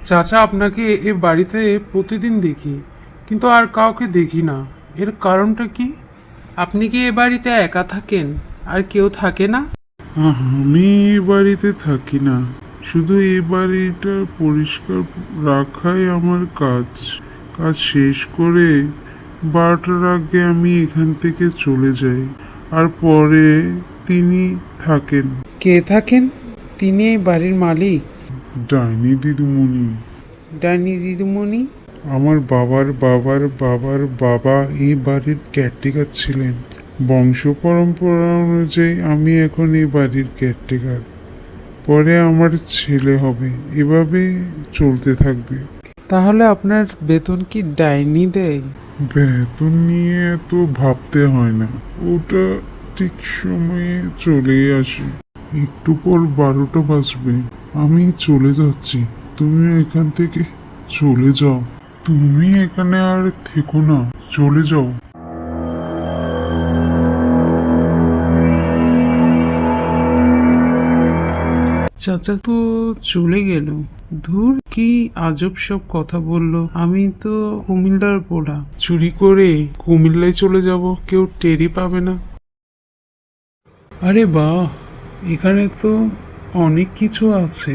চাচা, আপনাকে এ বাড়িতে প্রতিদিন দেখি, কিন্তু আর কাউকে দেখি না। এর কারণটা কি? আপনি কি এ বাড়িতে একা থাকেন, আর কেউ থাকে না? আমি এ বাড়িতে থাকি না, শুধু এ বাড়িটা পরিষ্কার রাখাই আমার কাজ। কাজ শেষ করে 12টার আগে আমি এখান থেকে চলে যাই, আর পরে তিনি থাকেন। কে থাকেন? তিনি এই বাড়ির মালিক? ডাইনি দিদিমণি। ডাইনি দিদিমণি? আমার বাবার বাবার বাবার বাবা এই বাড়ির কেয়ারটেকার ছিলেন। বংশ পরম্পরা অনুযায়ী আমি এখন এই বাড়ির কেয়ারটেকার, পরে আমার ছেলে হবে, এভাবে চলতে থাকবে। তাহলে আপনার বেতন কি ডাইনি দেয়? বেতন নিয়ে এত ভাবতে হয় না, ওটা ঠিক সময়ে চলে আসে। একটু পর 12টা বাজবে, আমি চলে যাচ্ছি, তুমি এখান থেকে চলে যাও। তুমি এখানে আর থেকো না, চলে যাও। চাচা তো চলে গেল। ধুর, কি আজব সব কথা বললো। আমি তো কুমিল্লার পোড়া, চুরি করে কুমিল্লায় চলে যাব, কেউ টেরই পাবে না। আরে বাহ, এখানে তো অনেক কিছু আছে।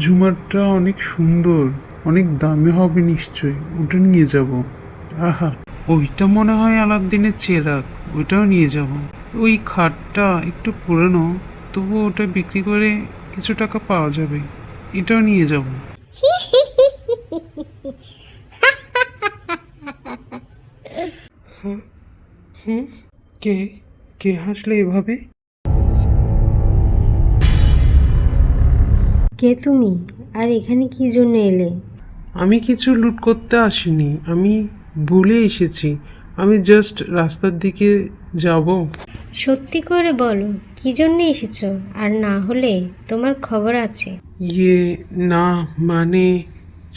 ঝুমারটা অনেক সুন্দর, অনেক দামি হবে নিশ্চয়, ওটা নিয়ে যাব। আহা, ওইটা মনে হয় আলাদিনের চেরাগ, ওইটাও নিয়ে যাব। ওই খাটটা একটু পুরনো, তবু ওটা বিক্রি করে কিছু টাকা পাওয়া যাবে, এটাও নিয়ে যাব। হুম, কে কে হাসলে এভাবে? কে তুমি? আর এখানে কি জন্য এলে? আমি কিছু লুট করতে আসিনি, আমি ভুলে এসেছি। আমি জাস্ট রাস্তার দিকে যাব। সত্যি করে বলো, কি জন্য এসেছো? আর না হলে তোমার খবর আছে। ইয়ে, না মানে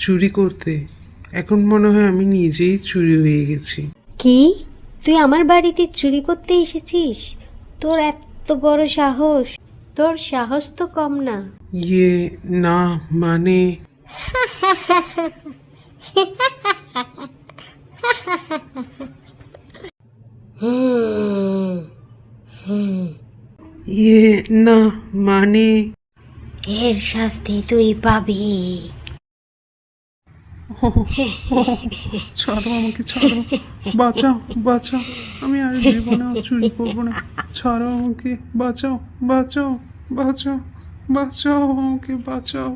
চুরি করতে। এখন মনে হয় আমি নিজেই চুরি হয়ে গেছি। কি? তুই আমার বাড়িতে চুরি করতে এসেছিস? তোর এত বড় সাহস! তোর সাহস তো কম না। ইয়ে, না মানে ইয়ে, না মানে এর শাস্তি তুই পাবি। ছাড়ো আমাকে, ছাড়ো, বাঁচাও, বাঁচাও। আমি আর জীবনে আর চুরি করবো না। ছাড়ো আমাকে, বাঁচাও, বাঁচাও, বাঁচাও, বাঁচাও আমাকে, বাঁচাও।